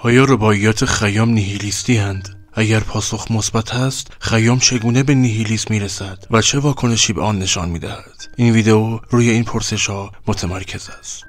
آیا رباعیات خیام نیهیلیستی هستند؟ اگر پاسخ مثبت است، خیام چگونه به نیهیلیسم میرسد و چه واکنشی به آن نشان میدهد؟ این ویدئو روی این پرسش‌ها متمرکز است.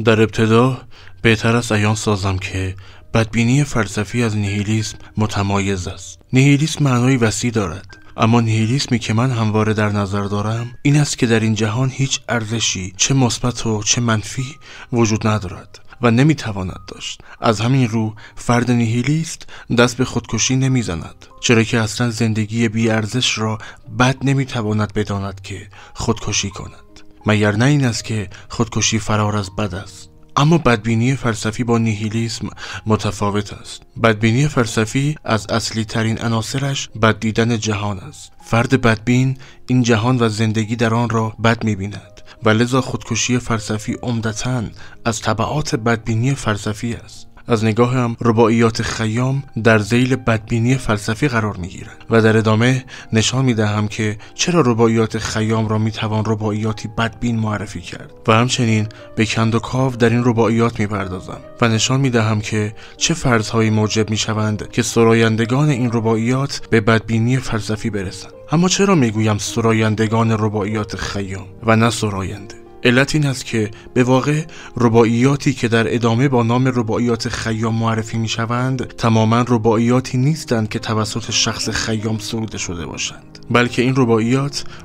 در ابتدا بهتر است عیان سازم که بدبینی فلسفی از نیهیلیسم متمایز است. نیهیلیسم معنای وسیع دارد، اما نیهیلیسمی که من همواره در نظر دارم این است که در این جهان هیچ ارزشی چه مثبت و چه منفی وجود ندارد و نمیتواند داشت. از همین رو فرد نیهیلیست دست به خودکشی نمیزند، چرا که اصلا زندگی بی ارزش را بد نمیتواند بداند که خودکشی کند. مگر نه این است که خودکشی فرار از بد است؟ اما بدبینی فلسفی با نیهیلیسم متفاوت است. بدبینی فلسفی از اصلی ترین عناصرش بد دیدن جهان است. فرد بدبین این جهان و زندگی در آن را بد می‌بیند و لذا خودکشی فلسفی عمدتاً از تبعات بدبینی فلسفی است. از نگاهم رباعیات خیام در ذیل بدبینی فلسفی قرار می‌گیرند و در ادامه نشان می‌دهم که چرا رباعیات خیام را می‌توان رباعیاتی بدبین معرفی کرد و همچنین به کند و کاو در این رباعیات می‌پردازم و نشان می‌دهم که چه فرض‌هایی موجب می‌شوند که سرایندگان این رباعیات به بدبینی فلسفی برسند. اما چرا می‌گویم سرایندگان رباعیات خیام و نه سراینده؟ علت این است که به واقع رباعیاتی که در ادامه با نام رباعیات خیام معرفی می شوند تماما رباعیاتی نیستند که توسط شخص خیام سروده شده باشند، بلکه این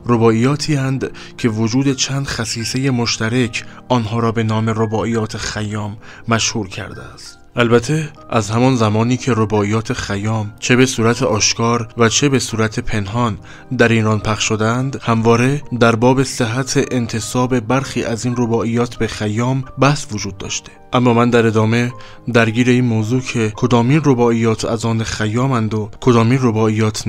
رباعیاتی اند که وجود چند خصیصه مشترک آنها را به نام رباعیات خیام مشهور کرده است. البته از همان زمانی که رباعیات خیام چه به صورت آشکار و چه به صورت پنهان در ایران پخش شدند، همواره در باب صحت انتساب برخی از این رباعیات به خیام بحث وجود داشته. اما من در ادامه درگیر این موضوع که کدامین رباعیات از آن خیامند و کدامین رباعیات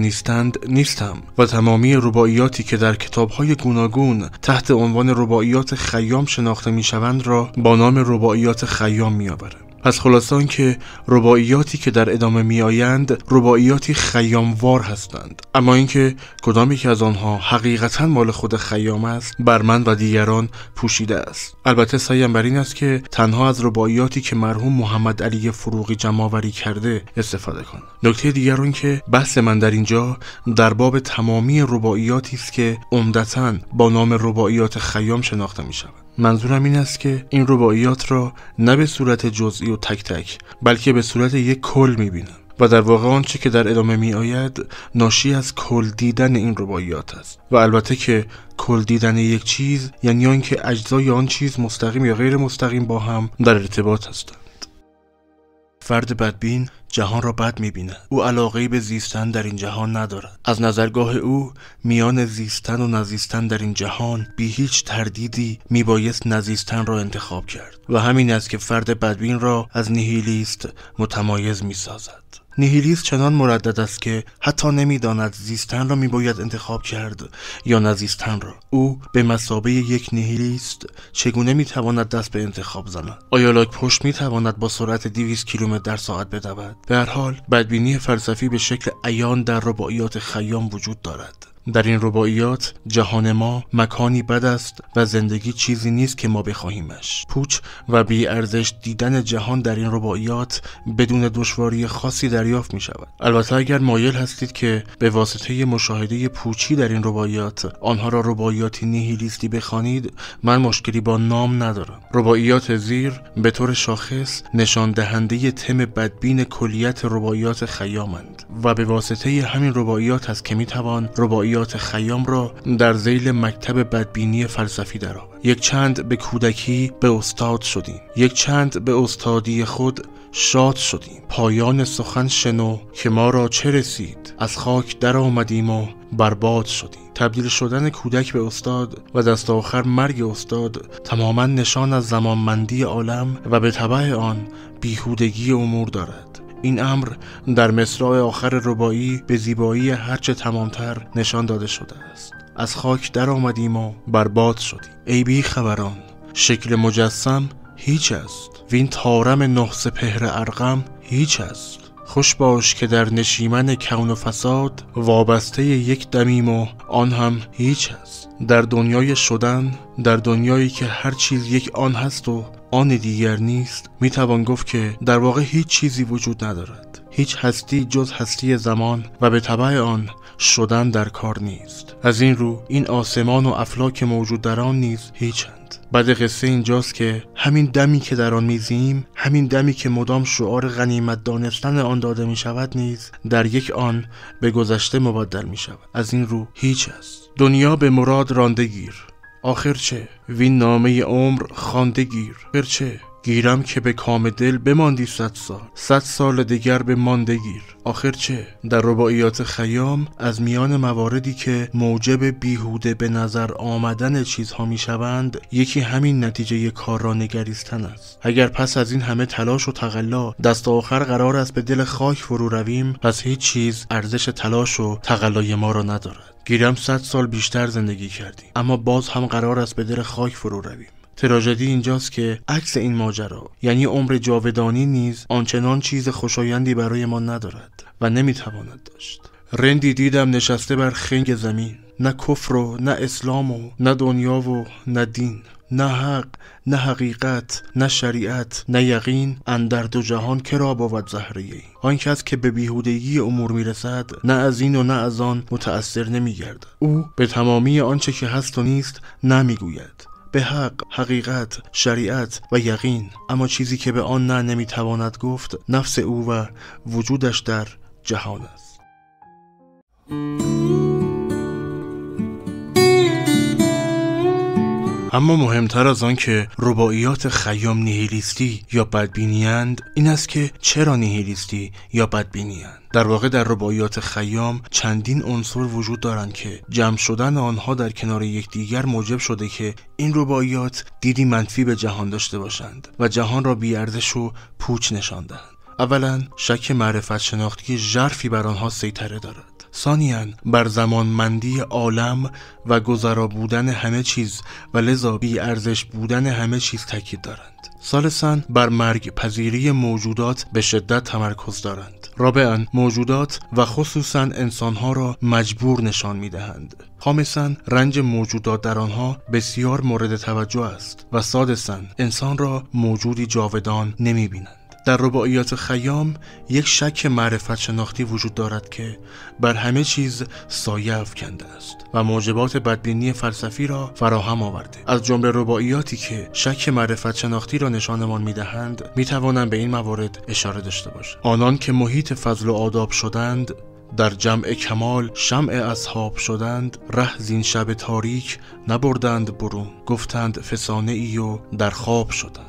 نیستم و تمامی رباعیاتی که در کتاب‌های گوناگون تحت عنوان رباعیات خیام شناخته می‌شوند را با نام رباعیات خیام می‌آورم. پس خلاصان که رباعیاتی که در ادامه می آیند رباعیاتی خیاموار هستند، اما اینکه کدامی که از آنها حقیقتا مال خود خیام است بر من و دیگران پوشیده است. البته سعیم بر این است که تنها از رباعیاتی که مرحوم محمد علی فروغی جمع‌آوری کرده استفاده کنم. نکته دیگر این که بحث من در اینجا در باب تمامی رباعیاتی است که عمدتاً با نام رباعیات خیام شناخته می شوند. منظورم این است که این رباعیات را نه به صورت جزئی و تک تک بلکه به صورت یک کل می‌بینم و در واقع آنچه که در ادامه می آید ناشی از کل دیدن این رباعیات است و البته که کل دیدن یک چیز یعنی آنکه اجزای آن چیز مستقیم یا غیر مستقیم با هم در ارتباط هستند. فرد بدبین جهان را بد می‌بیند. او علاقه‌ای به زیستن در این جهان ندارد. از نظرگاه او میان زیستن و نزیستن در این جهان بی هیچ تردیدی میبایست نزیستن را انتخاب کرد و همین است که فرد بدبین را از نیهیلیست متمایز می‌سازد. نیهیلیست چنان مردد است که حتی نمی‌داند زیستن را میباید انتخاب کرد یا نزیستن را. او به مثابه یک نیهیلیست چگونه میتواند دست به انتخاب زند؟ آیا لاک پشت میتواند با سرعت 200 کیلومتر در ساعت بدود؟ به هر حال بدبینی فلسفی به شکل عیان در رباعیات خیام وجود دارد. در این رباعیات جهان ما مکانی بد است و زندگی چیزی نیست که ما بخواهیمش. پوچ و بی ارزش دیدن جهان در این رباعیات بدون دشواری خاصی دریافت می شود. البته اگر مایل هستید که به واسطه مشاهده پوچی در این رباعیات آنها را رباعیاتی نیهیلیستی بخوانید، من مشکلی با نام ندارم. رباعیات زیر به طور شاخص نشان دهنده تم بدبین کلیت رباعیات خیامند و به واسطه همین رباعیات است که می توان رباعیات خیام را در ذیل مکتب بدبینی فلسفی درآورد. یک چند به کودکی به استاد شدیم، یک چند به استادی خود شاد شدیم. پایان سخن شنو که ما را چه رسید، از خاک در آمدیم و برباد شدیم. تبدیل شدن کودک به استاد و دست آخر مرگ استاد تماما نشان از زمانمندی عالم و به تبع آن بیهودگی امور دارد. این امر در مصرع آخر رباعی به زیبایی هرچه تمامتر نشان داده شده است. از خاک در آمدیم و برباد شدیم. ای بی خبران، شکل مجسم هیچ است، وین طارم نه سپهر ارقم هیچ است. خوش باش که در نشیمن کون و فساد وابسته یک دمیم و آن هم هیچ است. در دنیای شدن، در دنیایی که هر چیز یک آن هست و آن دیگر نیست، میتوان گفت که در واقع هیچ چیزی وجود ندارد. هیچ هستی جز هستی زمان و به تبع آن شدن در کار نیست. از این رو این آسمان و افلاک موجود در آن نیز هیچند. بعد قصه اینجاست که همین دمی که در آن میزیم، همین دمی که مدام شعار غنیمت دانستن آن داده می شود نیز در یک آن به گذشته مبدل می شود. از این رو هیچ است. دنیا به مراد رانده گیر، آخر چه؟ وین نامه عمر خوانده گیر، آخر چه؟ گیرم که به کام دل بماندی 100 سال، 100 سال دیگر به مانده گیر، آخر چه؟ در رباعیات خیام از میان مواردی که موجب بیهوده به نظر آمدن چیزها می شوند، یکی همین نتیجه کار را نگریستن است. اگر پس از این همه تلاش و تقلا دست آخر قرار است به دل خاک فرو رویم، پس هیچ چیز ارزش تلاش و تقلای ما را ندارد. گیرم 100 سال بیشتر زندگی کردیم، اما باز هم قرار است به دل خاک فرو رویم. تراژدی اینجاست که عکس این ماجرا، یعنی عمر جاودانی نیز آنچنان چیز خوشایندی برای ما ندارد و نمیتواند داشت. رندی دیدم نشسته بر خنگ زمین، نه کفر و نه اسلام و نه دنیا و نه دین، نه حق نه حقیقت نه شریعت نه یقین، اندر دو جهان کرا بود زهره. آن کس که به بیهودگی امور میرسد نه از این و نه از آن متأثر نمیگردد. او به تمامی آنچه که هست و نیست نمیگوید، به حق، حقیقت، شریعت و یقین، اما چیزی که به آن نه نمیتواند گفت نفس او و وجودش در جهان است. اما مهمتر از آن که رباعیات خیام نیهیلیستی یا بدبینی‌اند، این است که چرا نیهیلیستی یا بدبینی‌اند. در واقع در رباعیات خیام چندین عنصر وجود دارند که جمع شدن آنها در کنار یکدیگر موجب شده که این رباعیات دیدی منفی به جهان داشته باشند و جهان را بی‌ارزش و پوچ نشان دهند. اولا شک معرفت شناختی ژرفی بر آنها سیطره دارد. ثانیاً بر زمانمندی عالم و گذرا بودن همه چیز و لذا بی ارزش بودن همه چیز تاکید دارند. ثالثاً بر مرگ پذیری موجودات به شدت تمرکز دارند. رابعاً موجودات و خصوصاً انسانها را مجبور نشان می‌دهند. خامساً رنج موجودات در آنها بسیار مورد توجه است و سادساً انسان را موجودی جاودان نمی‌بینند. در رباعیات خیام یک شک معرفت شناختی وجود دارد که بر همه چیز سایه افکنده است و موجبات بدبینی فلسفی را فراهم آورده. از جمله رباعیاتی که شک معرفت شناختی را نشانمان می‌دهند می‌توانند به این موارد اشاره داشته باشند. آنان که محیط فضل و آداب شدند، در جمع کمال شمع اصحاب شدند، ره زین شب تاریک نبردند برون، گفتند فسانه ای و در خواب شدند.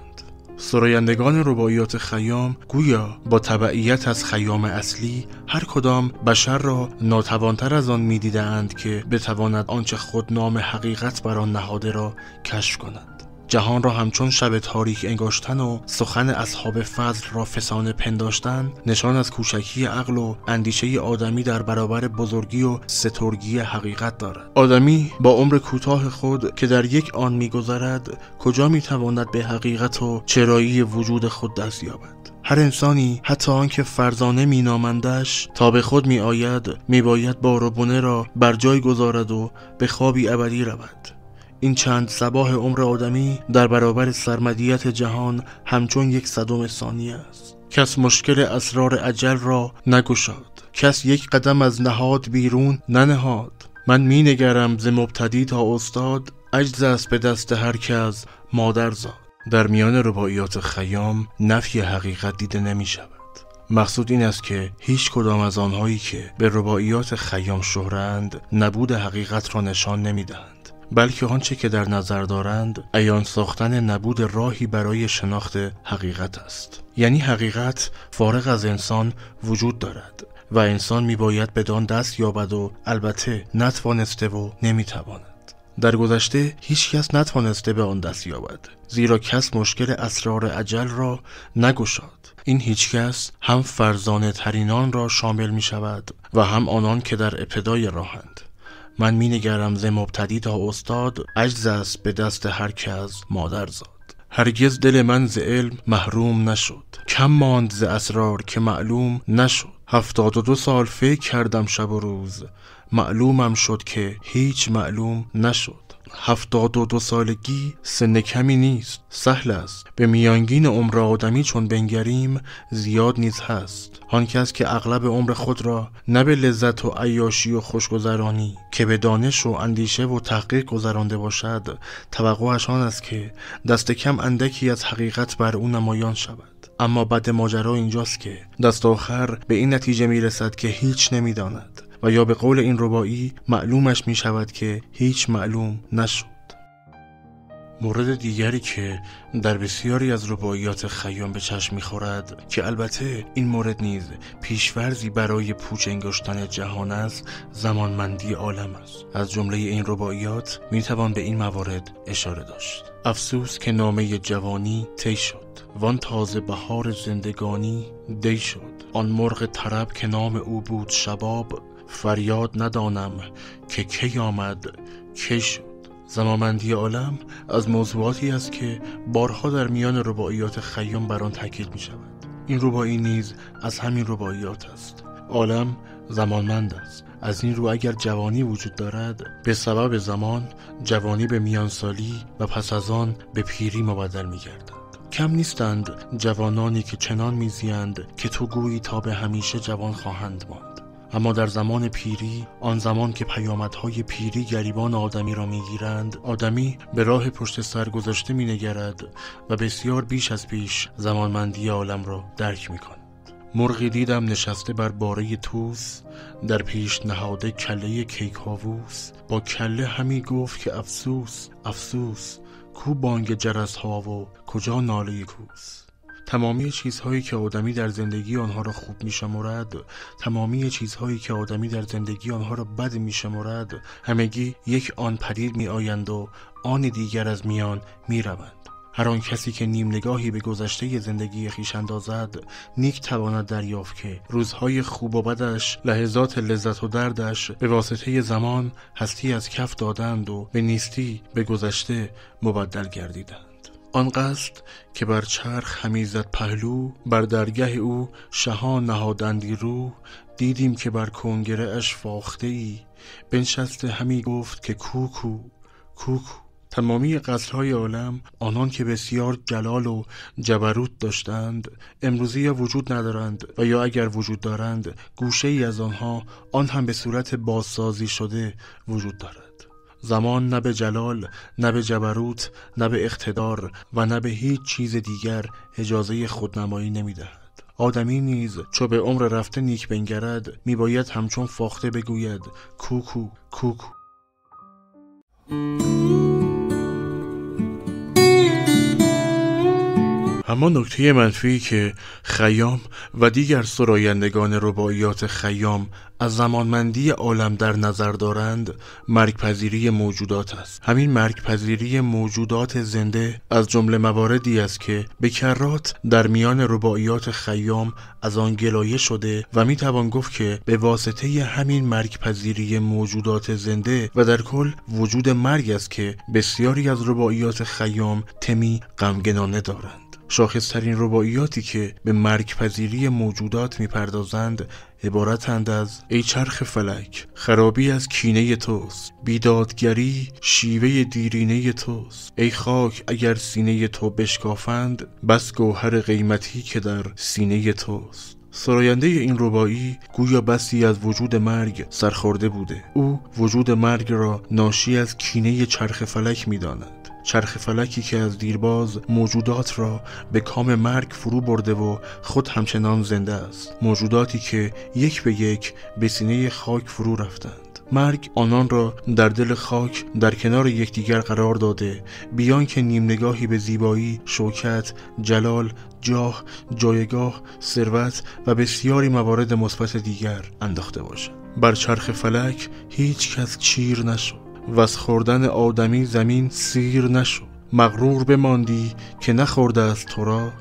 سرایندگان رباعیات خیام گویا با تبعیت از خیام اصلی هر کدام بشر را ناتوانتر از آن می‌دیدند که بتواند آنچه خود نام حقیقت بر آن نهاده را کشف کند. جهان را همچون شب تاریک انگاشتن و سخن اصحاب فضل را فسانه پنداشتن نشان از کوچکی عقل و اندیشه آدمی در برابر بزرگی و سترگی حقیقت دارد. آدمی با عمر کوتاه خود که در یک آن می‌گذرد کجا می‌تواند به حقیقت و چرایی وجود خود دست یابد؟ هر انسانی حتی آن که فرزانه مینامندش تا به خود می‌آید میباید بار و بنه را بر جای گذارد و به خوابی ابدی رود. این چند صباح عمر آدمی در برابر سرمدیت جهان همچون یک صدم ثانیه است. کس مشکل اسرار اجل را نگشاد، کس یک قدم از نهاد بیرون ننهاد. من می نگرم ز مبتدی تا استاد، عجز است به دست هر که از مادر زاد. در میان رباعیات خیام نفی حقیقت دیده نمی شود. مقصود این است که هیچ کدام از آنهایی که به رباعیات خیام شهرند نبود حقیقت را نشان نمی دهند، بلکه آنچه که در نظر دارند عیان ساختن نبود راهی برای شناخت حقیقت است. یعنی حقیقت فارغ از انسان وجود دارد و انسان میباید بدان دست یابد و البته نتوانسته و نمیتواند. در گذشته هیچ کس نتوانسته به آن دست یابد، زیرا کس مشکل اسرار اجل را نگشاد. این هیچ کس هم فرزانه ترینان را شامل می شود و هم آنان که در ابتدای راهند. من می نگرم ز مبتدی تا استاد، عجز است به دست هر که از مادر زاد. هرگز دل من ز علم محروم نشد، کم ماند ز اسرار که معلوم نشد. 72 سال فکر کردم شب و روز، معلومم شد که هیچ معلوم نشد. 72 سالگی سن کمی نیست، سهل است. به میانگین عمر آدمی چون بنگریم زیاد نیز هست. آن کس که اغلب عمر خود را نه به لذت و عیاشی و خوشگذرانی که به دانش و اندیشه و تحقیق گذرانده باشد، توقعش آن است که دست کم اندکی از حقیقت بر او نمایان شود. اما بد ماجرا اینجاست که دست آخر به این نتیجه میرسد که هیچ نمیداند و یا به قول این رباعی معلومش می شود که هیچ معلوم نشد. مورد دیگری که در بسیاری از رباعیات خیام به چشم می‌خورد که البته این مورد نیز پیش‌فرضی برای پوچ انگشتن جهان است، زمانمندی عالم است. از جمله این رباعیات می‌توان به این موارد اشاره داشت. افسوس که نامه جوانی طی شد، وان تازه بهار زندگانی دی شد. آن مرغ طرب که نام او بود شباب، فریاد ندانم که کی آمد کی شد. زمانمندی عالم از موضوعاتی است که بارها در میان رباعیات خیام بر آن تاکید می شود. این رباعی نیز از همین رباعیات است. عالم زمانمند است. از این رو اگر جوانی وجود دارد، به سبب زمان جوانی به میانسالی و پس از آن به پیری مبدل می گردد. کم نیستند جوانانی که چنان میزیند که تو گویی تا به همیشه جوان خواهند ماند. اما در زمان پیری، آن زمان که پیامدهای پیری گریبان آدمی را میگیرند، آدمی به راه پشت سر گذشته مینگرد و بسیار بیش از پیش زمانمندی عالم را درک میکند. مرغی دیدم نشسته بر باره توس، در پیش نهاده کله کیکاووس. با کله همی گفت که افسوس افسوس، کو بانگ جرس ها و کجا ناله کوس. تمامی چیزهایی که آدمی در زندگی آنها را خوب می‌شمرد، تمامی چیزهایی که آدمی در زندگی آنها را بد می‌شمرد، همگی یک آن پدید می‌آیند و آن دیگر از میان می‌روند. هر آن کسی که نیم نگاهی به گذشته زندگی خویش اندازد، نیک تواند دریافت که روزهای خوب و بدش، لحظات لذت و دردش به واسطه زمان هستی از کف دادند و به نیستی به گذشته مبدل گردیدند. آن قصد که بر چرخ همی زد پهلو، بر درگه او شهان نهادندی رو. دیدیم که بر کنگره اش فاخته ای، بنشسته همی گفت که کوکو کوکو. تمامی قصرهای عالم، آنان که بسیار جلال و جبروت داشتند، امروزی یا وجود ندارند و یا اگر وجود دارند، گوشه ای از آنها، آن هم به صورت بازسازی شده، وجود دارد. زمان نه به جلال، نه به جبروت، نه به اقتدار و نه به هیچ چیز دیگر اجازه خودنمایی نمی‌دهد. آدمی نیز چو به عمر رفته نیک بنگرد، میباید همچون فاخته بگوید کوکو کوکو. اما نکته منفی که خیام و دیگر سرایندگان رباعیات خیام از زمانمندی عالم در نظر دارند، مرگپذیری موجودات است. همین مرگپذیری موجودات زنده از جمله مواردی است که به کرات در میان رباعیات خیام از آن گلایه شده و می توان گفت که به واسطه همین مرگپذیری موجودات زنده و در کل وجود مرگ است که بسیاری از رباعیات خیام تمی غمگنانه دارند. شاخصترین رباعیاتی که به مرگپذیری موجودات میپردازند عبارتند از: ای چرخ فلک، خرابی از کینه توست، بیدادگری شیوه دیرینه توست. ای خاک اگر سینه تو بشکافند، بس گوهر قیمتی که در سینه توست. سراینده این رباعی گویا بسی از وجود مرگ سرخورده بوده. او وجود مرگ را ناشی از کینه چرخ فلک می‌داند. چرخ فلکی که از دیرباز موجودات را به کام مرگ فرو برده و خود همچنان زنده است. موجوداتی که یک به یک به سینه خاک فرو رفتند. مرگ آنان را در دل خاک در کنار یکدیگر قرار داده، بیان که نیم نگاهی به زیبایی، شوکت، جلال، جاه، جایگاه، ثروت و بسیاری موارد مثبت دیگر انداخته باشد. بر چرخ فلک هیچ کس چیر نشد و از خوردن آدمی زمین سیر نشد. مغرور بماندی که نخورده است تو را،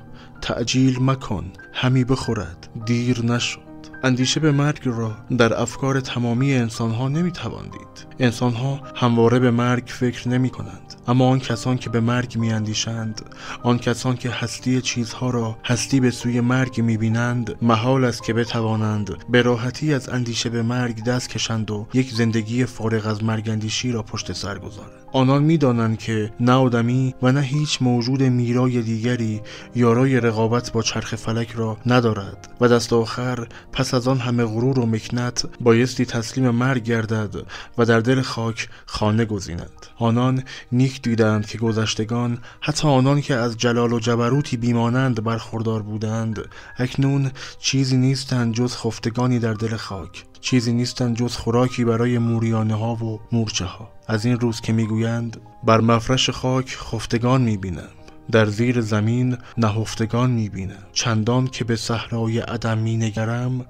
تعجیل مکن همی بخورد دیر نشد. اندیشه به مرگ را در افکار تمامی انسانها نمیتوان دید. انسانها همواره به مرگ فکر نمی کنند، اما آن کسان که به مرگ می اندیشند، آن کسان که هستی چیزها را هستی به سوی مرگ می بینند، محال است که بتوانند به راحتی از اندیشه به مرگ دست کشند و یک زندگی فارغ از مرگ اندیشی را پشت سر گذارند. آنان می‌دانند که نه آدمی و نه هیچ موجود میرای دیگری یارای رقابت با چرخ فلک را ندارد و دست آخر پس از آن همه غرور و مکنت بایستی تسلیم مرگ گردد و در دل خاک خانه گزیند. آنان نیک دیدند که گذشتگان، حتی آنان که از جلال و جبروتی بیمانند برخوردار بودند، اکنون چیزی نیستند جز خفتگانی در دل خاک، چیزی نیستند جز خوراکی برای موریانه ها و مورچه ها. از این روز که میگویند بر مفرش خاک خفتگان میبینم، در زیر زمین نهفتگان میبینم، چندان که به صحرای عدم مینگرم،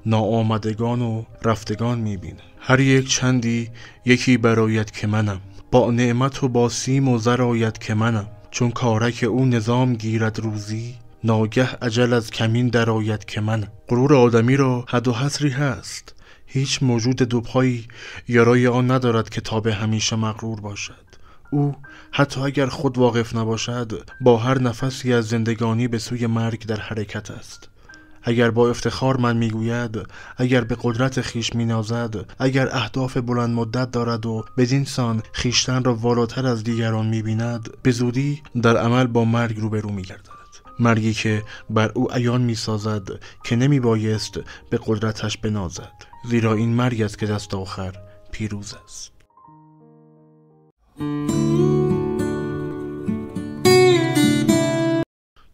ناآمدگان و رفتگان میبینم. هر یک چندی یکی برآید که منم، با نعمت و با سیم و زر آید که منم، چون کارک او نظام گیرد روزی، ناگه اجل از کمین درآید که منم. غرور آدمی را حد و حصری هست، هیچ موجود دوپایی یارای آن ندارد که تا به همیشه مغرور باشد. او حتی اگر خود واقف نباشد با هر نفسی از زندگانی به سوی مرگ در حرکت است. اگر با افتخار من میگوید، اگر به قدرت خیش مینازد، اگر اهداف بلند مدت دارد و بدین سان خیشتن را والاتر از دیگران میبیند، به زودی در عمل با مرگ روبرو میگردد. مرگی که بر او عیان میسازد که نمیبایست به قدرتش بنازد، زیرا این مرگ است که دست آخر پیروز است.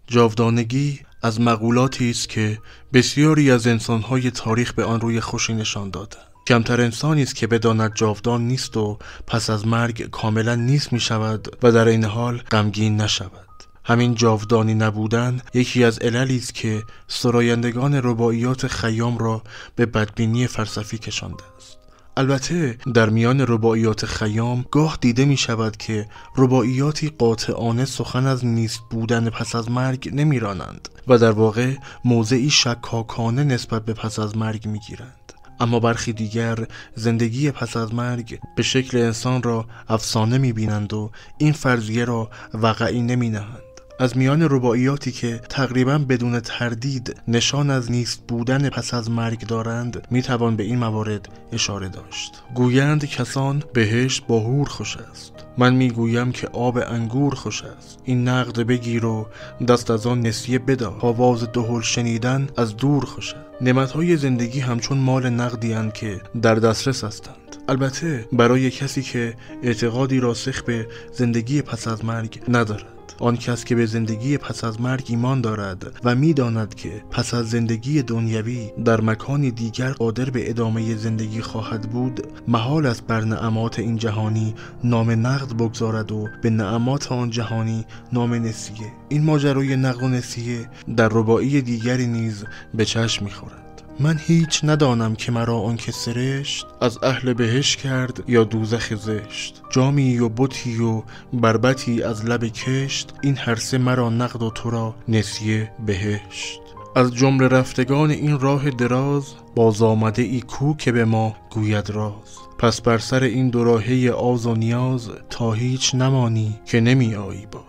جاودانگی از مقولاتی است که بسیاری از انسان‌های تاریخ به آن روی خوشی نشان دادند. کمتر انسانی است که بداند جاودان نیست و پس از مرگ کاملا نیست می‌شود و در این حال غمگین نشود. همین جاودانی نبودن یکی از عللی است که سرایندگان رباعیات خیام را به بدبینی فلسفی کشانده است. البته در میان رباعیات خیام گاه دیده می شود که رباعیاتی قاطعانه سخن از نیست بودن پس از مرگ نمی رانند و در واقع موضعی شکاکانه نسبت به پس از مرگ می گیرند. اما برخی دیگر زندگی پس از مرگ به شکل انسان را افسانه می بینند و این فرضیه را واقعی نمی نهند. از میان رباعیاتی که تقریبا بدون تردید نشان از نیست بودن پس از مرگ دارند میتوان به این موارد اشاره داشت. گویند کسان بهشت با حور خوش است، من میگویم که آب انگور خوش است. این نقد بگیر و دست از آن نسیه بدار، آواز دهل شنیدن از دور خوش است. نعمتهای زندگی همچون مال نقدی اند که در دسترس هستند. البته برای کسی که اعتقادی راسخ به زندگی پس از مرگ ندارد. آن کس که به زندگی پس از مرگ ایمان دارد و می‌داند که پس از زندگی دنیوی در مکانی دیگر قادر به ادامه زندگی خواهد بود، محال است بر نعمات این جهانی نام نقد بگذارد و به نعمات آن جهانی نام نسیه. این ماجرای نقد و نسیه در رباعی دیگری نیز به چشم می‌خورد. من هیچ ندانم که مرا آن که سرشت، از اهل بهشت کرد یا دوزخ زشت. جامی و بتی و بربتی از لب کشت، این هر سه مرا نقد و تو را نسیه بهشت. از جمله رفتگان این راه دراز، باز آمده ای کو که به ما گوید راز. پس بر سر این دو راهه آز و نیاز، تا هیچ نمانی که نمی آیی باز.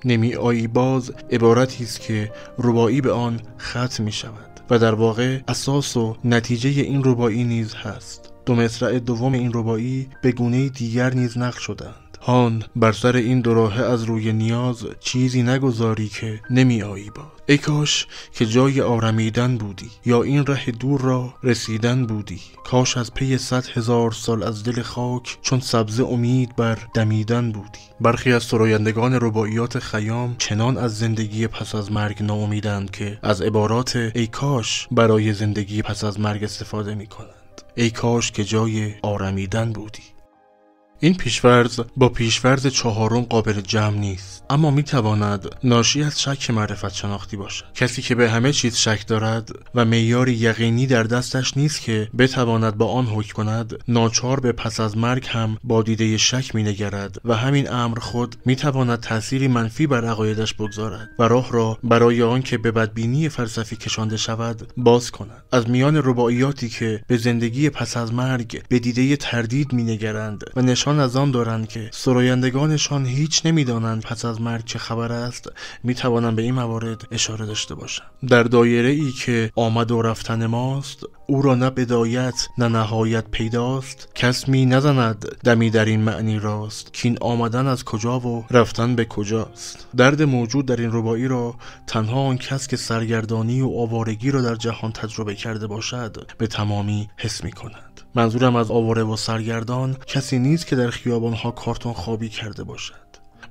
نمی آیی باز عبارتی است که رباعی به آن ختم می شود و در واقع اساس و نتیجه این رباعی نیز هست. دو مصرع دوم این رباعی به گونه دیگر نیز نقل شدند. هان بر سر این دو راه از روی نیاز، چیزی نگذاری که نمی آیی باز. ای کاش که جای آرمیدن بودی، یا این ره دور را رسیدن بودی. کاش از پی 100,000 سال از دل خاک، چون سبزه امید بر دمیدن بودی. برخی از سرایندگان رباعیات خیام چنان از زندگی پس از مرگ ناامیدند که از عبارات ای کاش برای زندگی پس از مرگ استفاده می کنند. ای کاش که جای آرمیدن بودی. این پیش‌فرض با پیش‌فرض چهارم قابل جمع نیست، اما میتواند ناشی از شک معرفت شناختی باشد. کسی که به همه چیز شک دارد و معیاری یقینی در دستش نیست که بتواند با آن حکم کند، ناچار به پس از مرگ هم با دیده شک مینگرد و همین امر خود میتواند تأثیری منفی بر عقایدش بگذارد و راه را برای آن که به بدبینی فلسفی کشانده شود باز کند. از میان رباعیاتی که به زندگی پس از مرگ به دیده تردید مینگرند و نشان ایشان از آن دارند که سرایندگانشان هیچ نمیدانند پس از مرگ چه خبر است، میتوانم به این موارد اشاره داشته باشم. در دایره ای که آمد و رفتن ماست، او را نه بدایت نه نهایت پیداست. کس می نزند دمی در این معنی راست، که این آمدن از کجا و رفتن به کجاست. درد موجود در این رباعی را تنها آن کس که سرگردانی و آوارگی را در جهان تجربه کرده باشد به تمامی حس می کند. منظورم از آواره و سرگردان کسی نیست که در خیابانها کارتون خوابی کرده باشد،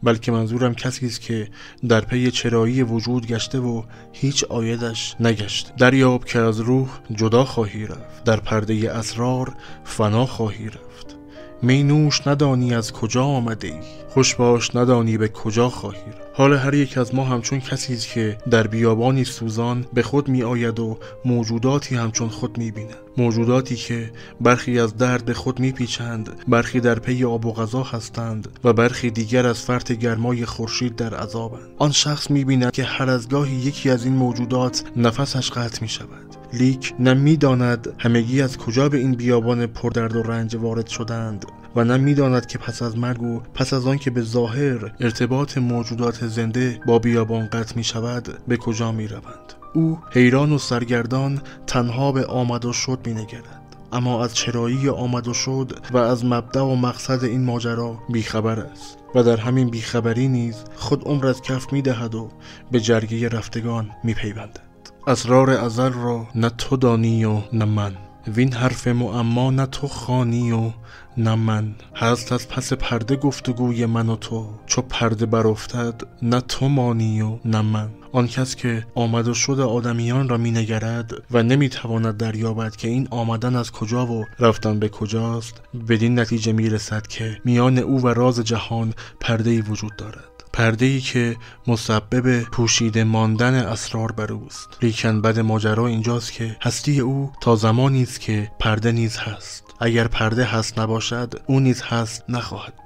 بلکه منظورم کسی است که در پی چرایی وجود گشته و هیچ عایدش نگشت. دریاب که از روح جدا خواهی رفت، در پرده اسرار فنا خواهی رفت. می نوش ندانی از کجا آمده ای، خوش باش ندانی به کجا خواهی رفت. حال هر یک از ما همچون کسی است که در بیابانی سوزان به خود می آید و موجوداتی همچون خود می بیند. موجوداتی که برخی از درد به خود می پیچند، برخی در پی آب و غذا هستند و برخی دیگر از فرط گرمای خورشید در عذابند. آن شخص می بیند که هر از گاهی یکی از این موجودات نفسش قطع می شود، لیک نه می داند همگی از کجا به این بیابان پردرد و رنج وارد شدند و نه می داند که پس از مرگ و پس از آن که به ظاهر ارتباط موجودات زنده با بیابان قطع می شود به کجا می روند. او حیران و سرگردان تنها به آمد و شد می نگرد، اما از چرایی آمد و شد و از مبدأ و مقصد این ماجرا بیخبر است و در همین بیخبری نیز خود عمر از کف می دهد و به جرگه رفتگان می پیوندد. اسرار ازل را نه تو دانی و نه من، وین حرف معما نه تو خوانی و نه من. هست از پس پرده گفتگوی من و تو، چو پرده برافتد نه تو مانی و نه من. آن کس که آمد و شد آدمیان را می نگرد و نمی تواند دریابد که این آمدن از کجا و رفتن به کجاست، بدین نتیجه می رسد که میان او و راز جهان پرده‌ای وجود دارد، پرده‌ای که مسبب پوشیده ماندن اسرار بر اوست. لیکن بد ماجرا اینجاست که هستی او تا زمانی است که پرده نیز هست. اگر پرده هست نباشد، او نیز هست نخواهد بود.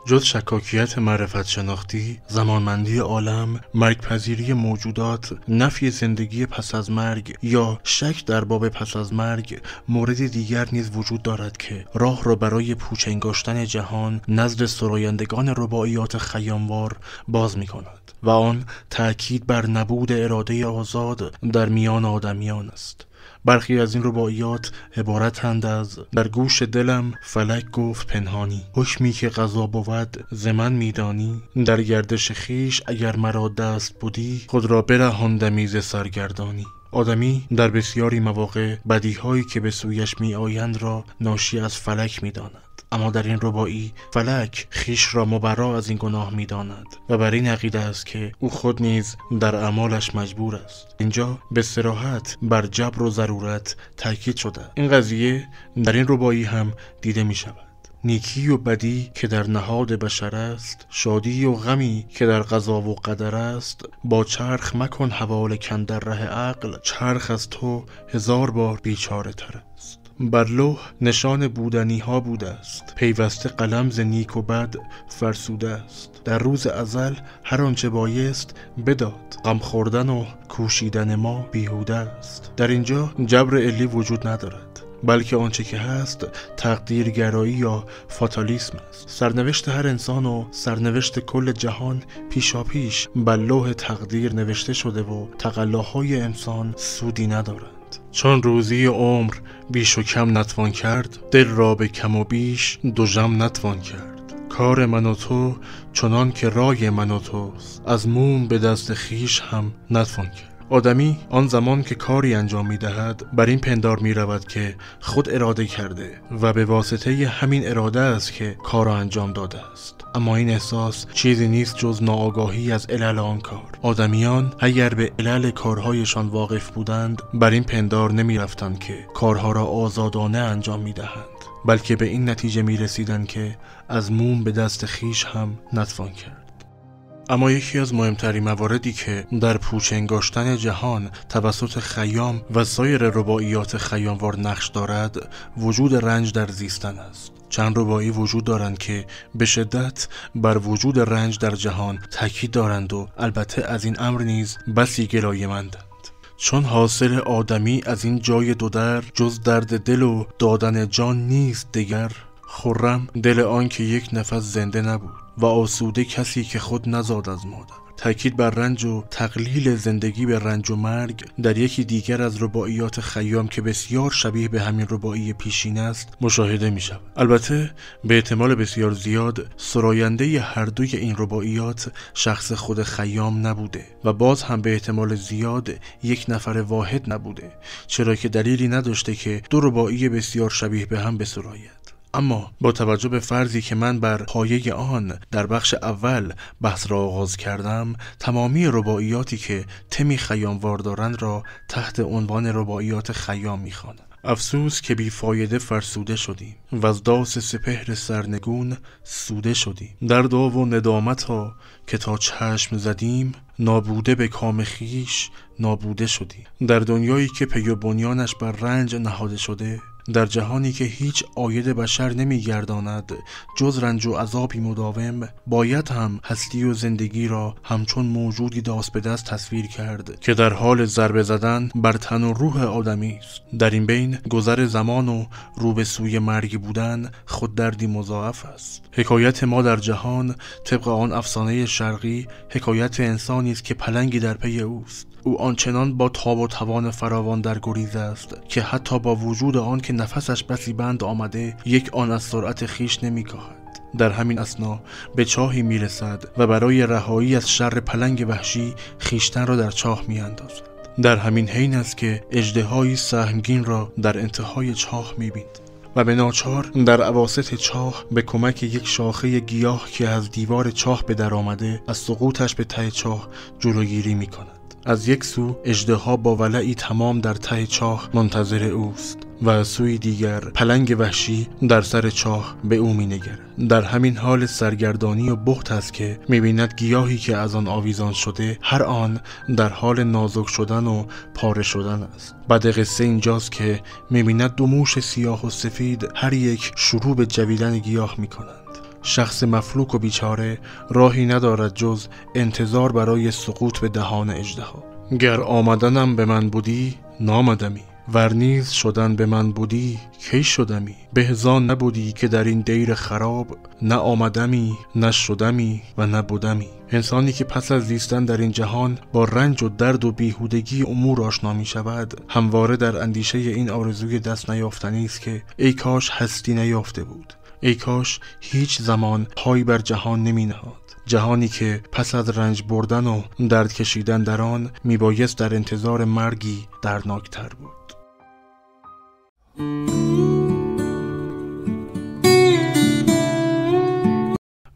جز شکاکیت معرفت شناختی، زمانمندی عالم، مرگ پذیری موجودات، نفی زندگی پس از مرگ یا شک در باب پس از مرگ، مورد دیگر نیز وجود دارد که راه را برای پوچ انگاشتن جهان نزد سرایندگان رباعیات خیاموار باز می کند و آن تأکید بر نبود اراده آزاد در میان آدمیان است. برخی از این رباعیات عبارتند از در گوش دلم فلک گفت پنهانی، حکمی که قضا بود ز من میدانی، در گردش خیش اگر مرا دست بودی، خود را برهاندمی ز سرگردانی. آدمی در بسیاری مواقع بدیهایی که به سویش می آیند را ناشی از فلک می داند، اما در این رباعی فلک خیش را مبرا از این گناه می داند و بر این عقیده است که او خود نیز در اعمالش مجبور است. اینجا به صراحت بر جبر و ضرورت تاکید شده. این قضیه در این رباعی هم دیده می شود. نیکی و بدی که در نهاد بشر است، شادی و غمی که در قضا و قدر است، با چرخ مکن حواله کن در ره عقل، چرخ از تو 1000 بار بیچاره تر است. بر لوح نشان بودنی ها بوده است، پیوسته قلم ز نیک و بد فرسوده است. در روز ازل هر آنچه بایست بداد، غم خوردن و کوشیدن ما بیهوده است. در اینجا جبر علی وجود ندارد، بلکه آنچه که هست تقدیرگرایی یا فاتالیسم است. سرنوشت هر انسان و سرنوشت کل جهان پیشاپیش بر لوح تقدیر نوشته شده و تقلاهای انسان سودی ندارند. چون روزی عمر بیش و کم نتوان کرد، دل را به کم و بیش دو جم نتوان کرد. کار من و تو چنان که رای من و توست، از موم به دست خیش هم نتوان کرد. آدمی آن زمان که کاری انجام می دهد بر این پندار می رود که خود اراده کرده و به واسطه همین اراده است که کار را انجام داده است، اما این احساس چیزی نیست جز ناآگاهی از علل آن کار. آدمیان اگر به علل کارهایشان واقف بودند بر این پندار نمی رفتند که کارها را آزادانه انجام می دهند، بلکه به این نتیجه می رسیدند که از موم به دست خیش هم نتوان کرد. اما یکی از مهمترین مواردی که در پوچ انگاشتن جهان توسط خیام و سایر رباعیات خیاموار نقش دارد، وجود رنج در زیستن است. چند رباعی وجود دارند که به شدت بر وجود رنج در جهان تاکید دارند و البته از این امر نیز بسی گلایه‌مندند. چون حاصل آدمی از این جای دو در، جز درد دل و دادن جان نیست دگر، خرم دل آن که یک نفس زنده نبود و آسوده کسی که خود نزاد از مادر. تأکید بر رنج و تقلیل زندگی به رنج و مرگ در یکی دیگر از رباعیات خیام که بسیار شبیه به همین رباعی پیشین است مشاهده می شود. البته به احتمال بسیار زیاد سراینده هر دوی این رباعیات شخص خود خیام نبوده و باز هم به احتمال زیاد یک نفر واحد نبوده، چرا که دلیلی نداشته که دو رباعی بسیار شبیه به هم بسراید. اما با توجه به فرضی که من بر پایه آن در بخش اول بحث را آغاز کردم، تمامی رباعیاتی که تمی خیاموار دارند را تحت عنوان رباعیات خیام می‌خوانم. افسوس که بیفایده فرسوده شدیم و از داس سپهر سرنگون سوده شدیم. دردا و ندامت ها که تا چشم زدیم، نابوده به کام خیش نابوده شدیم. در دنیایی که پی و بنیانش بر رنج نهاده شده، در جهانی که هیچ عاید بشر نمی‌گرداند جز رنج و عذابی مداوم، باید هم هستی و زندگی را همچون موجودی دست به دست تصویر کرد که در حال ضربه زدن بر تن و روح آدمی است. در این بین گذر زمان و رو به سوی مرگ بودن خود دردی مضاعف است. حکایت ما در جهان طبق آن افسانه شرقی حکایت انسانی است که پلنگی در پی اوست. او آنچنان با تاب و توان فراوان در گریز است که حتی با وجود آن که نفسش بسی بند آمده، یک آن از سرعت خیش نمی‌کاهد. در همین اثنا به چاهی میرسد و برای رهایی از شر پلنگ وحشی خیشتن را در چاه میاندازد. در همین حین است که اژدهایی سهمگین را در انتهای چاه می‌بیند و به ناچار در اواسط چاه به کمک یک شاخه گیاه که از دیوار چاه به در آمده از سقوطش به ته چاه جلوگیری می‌کند. از یک سو اژدها با ولعی تمام در ته چاه منتظر اوست و از سوی دیگر پلنگ وحشی در سر چاه به او می‌نگرد. در همین حال سرگردانی و بهت است که می‌بیند گیاهی که از آن آویزان شده هر آن در حال نازک شدن و پاره شدن است. بعد قصه اینجاست که می‌بیند دو موش سیاه و سفید هر یک شروع به جویدن گیاه می‌کنند. شخص مفلوک و بیچاره راهی ندارد جز انتظار برای سقوط به دهان اژدها. گر آمدنم به من بودی نامدمی، ورنیز شدن به من بودی کی شدمی. بهزان نبودی که در این دیر خراب، نه آمدمی نه شدمی و نه بودمی. انسانی که پس از زیستن در این جهان با رنج و درد و بیهودگی امور آشنا می شود، همواره در اندیشه این آرزوی دست نیافتنی است که ای کاش هستی نیافته بود، ای کاش هیچ زمان پای بر جهان نمی نهاد. جهانی که پس از رنج بردن و درد کشیدن در آن می بایست در انتظار مرگی دردناکتر بود.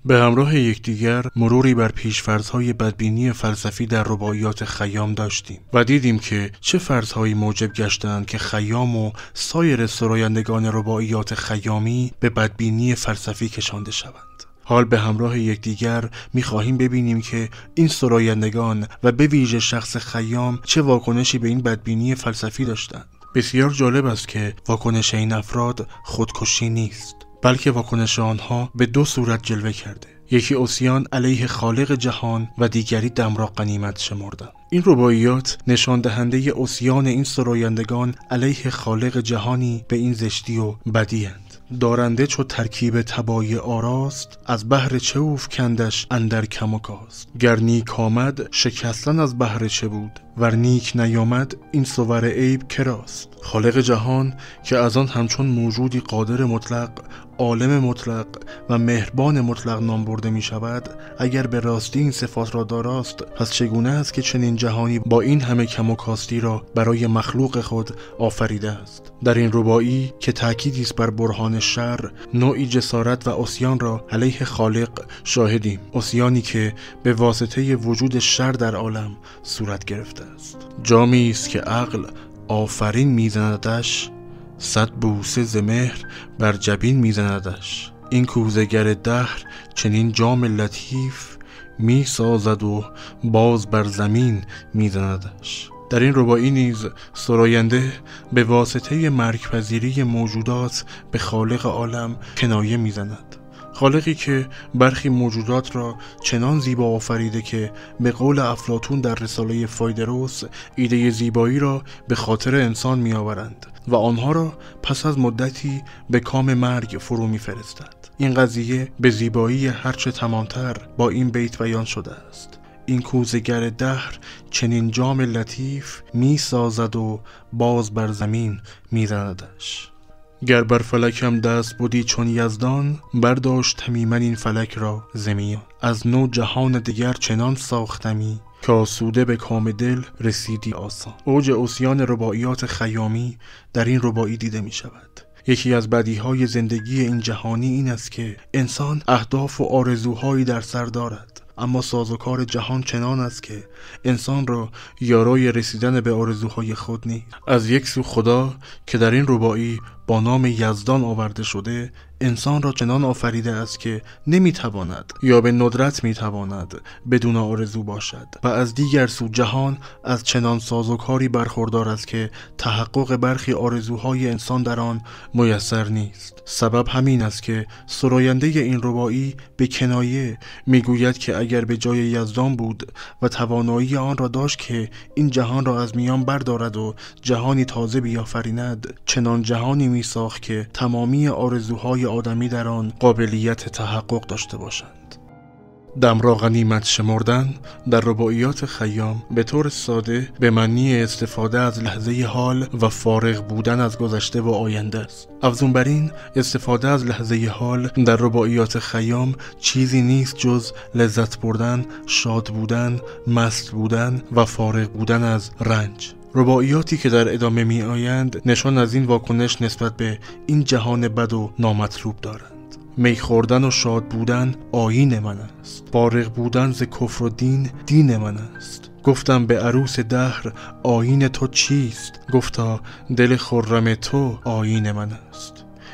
به همراه یکدیگر مروری بر پیش‌فرض‌های بدبینی فلسفی در رباعیات خیام داشتیم و دیدیم که چه فرض‌هایی موجب گشتند که خیام و سایر سرایندگان رباعیات خیامی به بدبینی فلسفی کشانده شوند. حال به همراه یکدیگر می‌خواهیم ببینیم که این سرایندگان و به ویژه شخص خیام چه واکنشی به این بدبینی فلسفی داشتند. بسیار جالب است که واکنش این افراد خودکشی نیست، بلکه واکنش آنها به دو صورت جلوه کرده. یکی عصیان علیه خالق جهان و دیگری دم را غنیمت شمردن. این رباعیات نشان دهنده عصیان این سرایندگان علیه خالق جهانی به این زشتی و بدی اند. دارنده چو ترکیب تبای آراست، از بحر چه افکندش اندر کم و کاست. گر نیک آمد شکستن از بحر چه بود، ور نیک نیامد این صور عیب کراست. خالق جهان که از آن همچون موجودی قادر مطلق، عالم مطلق و مهربان مطلق نام برده می شود، اگر به راستی این صفات را داراست، پس چگونه است که چنین جهانی با این همه کم و کاستی را برای مخلوق خود آفریده است؟ در این رباعی که تأکیدی است بر برهان شر، نوعی جسارت و عصیان را علیه خالق شاهدیم، عصیانی که به واسطه وجود شر در عالم صورت گرفته است. جامی است که عقل آفرین میزندش، صد بوسه ز مهر بر جبین میزندش. این کوزه‌گر دهر چنین جام لطیف، می سازد و باز بر زمین میزندش. در این رباعی نیز سراینده به واسطه مرگ‌پذیری موجودات به خالق عالم کنایه میزند. خالقی که برخی موجودات را چنان زیبا آفریده که به قول افلاطون در رساله فایدروس ایده زیبایی را به خاطر انسان می آورند و آنها را پس از مدتی به کام مرگ فرو می فرستد. این قضیه به زیبایی هرچه تمامتر با این بیت بیان شده است: این کوزگر دهر چنین جام لطیف می سازد و باز بر زمین می زندش. گر بر فلکم دست بودی چون یزدان، برداشت تمیمن این فلک را زمین. از نو جهان دیگر چنان ساختمی، که آسوده به کام دل رسیدی آسان. اوج عصیان رباعیات خیامی در این رباعی دیده می شود. یکی از بدیهای زندگی این جهانی این است که انسان اهداف و آرزوهایی در سر دارد، اما سازوکار جهان چنان است که انسان را یارای رسیدن به آرزوهای خود نیست. از یک سو خدا که در این رباعی با نام یزدان آورده شده، انسان را چنان آفریده است که نمیتواند یا به ندرت میتواند بدون آرزو باشد، و از دیگر سو جهان از چنان سازوکاری برخوردار است که تحقق برخی آرزوهای انسان در آن میسر نیست. سبب همین است که سراینده این رباعی به کنایه میگوید که اگر به جای یزدان بود و توانایی آن را داشت که این جهان را از میان بردارد و جهانی تازه بیافریند، چنان جهانی میساخت که تمامی آرزوهای آدمی در آن قابلیت تحقق داشته باشند. دم را غنیمت شمردن در رباعیات خیام به طور ساده به معنی استفاده از لحظه حال و فارغ بودن از گذشته و آینده است. افزون بر این، استفاده از لحظه حال در رباعیات خیام چیزی نیست جز لذت بردن، شاد بودن، مست بودن و فارغ بودن از رنج. رباعیاتی که در ادامه می آیند نشان از این واکنش نسبت به این جهان بد و نامطلوب دارند. می خوردن و شاد بودن آیین من است، فارغ بودن ز کفر و دین من است. گفتم به عروس دهر آیین تو چیست؟ گفتا دل خرم تو آیین من است.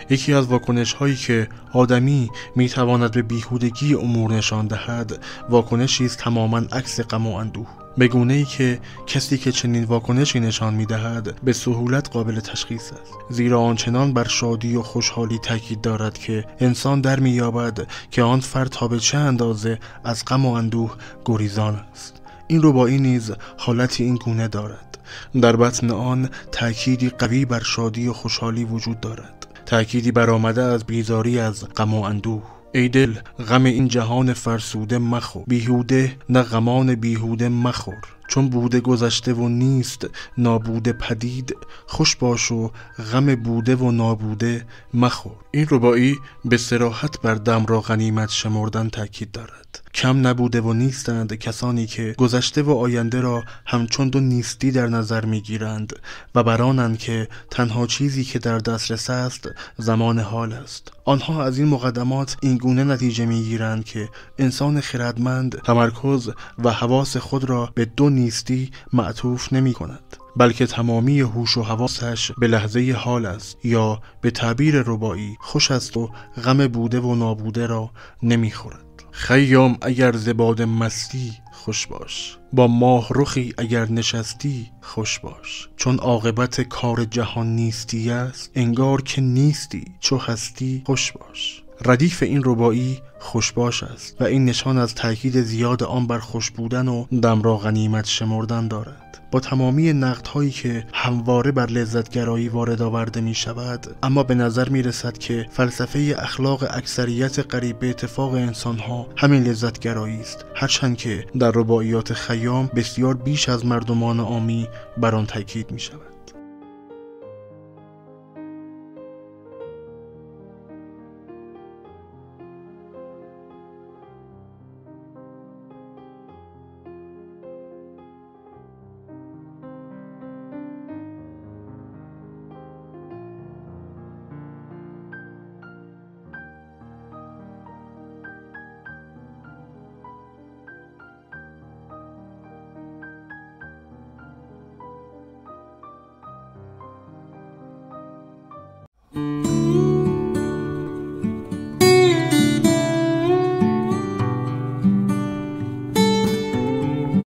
یکی از واکنش هایی که آدمی می تواند به بیهودگی امور نشان دهد، واکنشی است تماما عکس غم و اندوه، به گونه‌ای که کسی که چنین واکنشی نشان می‌دهد به سهولت قابل تشخیص است، زیرا آنچنان بر شادی و خوشحالی تاکید دارد که انسان در می‌یابد که آن فرد تا به چه اندازه از غم و اندوه گریزان است. این رباعی نیز حالتی این گونه دارد. در بطن آن تأکیدی قوی بر شادی و خوشحالی وجود دارد، تأکیدی برآمده از بیزاری از غم و اندوه. ای دل غم این جهان فرسوده مخور، بیهوده نه غمان بیهوده مخور. چون بوده گذشته و نیست نابوده پدید، خوش باش و غم بوده و نابوده مخور. این رباعی به صراحت بر دم را غنیمت شمردن تاکید دارد. کم نبوده و نیستند کسانی که گذشته و آینده را همچون دو نیستی در نظر میگیرند و برانند که تنها چیزی که در دسترس است زمان حال است. آنها از این مقدمات این گونه نتیجه میگیرند که انسان خردمند تمرکز و حواس خود را به دو نیستی معطوف نمی کند، بلکه تمامی هوش و حواسش به لحظه حال است، یا به تعبیر رباعی خوش است و غم بوده و نابوده را نمی خورد. خیام اگر ز باد مستی خوش باش، با ماه رخی اگر نشستی خوش باش. چون عاقبت کار جهان نیستی است، انگار که نیستی چو هستی خوش باش. ردیف این رباعی خوش باش است و این نشان از تأکید زیاد آن بر خوش بودن و دم را غنیمت شمردن دارد. با تمامی نقدهایی که همواره بر لذتگرایی وارد آورده می شود، اما به نظر می رسد که فلسفه اخلاق اکثریت قریب به اتفاق انسانها همین لذتگرایی است، هرچند که در رباعیات خیام بسیار بیش از مردمان عامی بر آن تاکید می شود.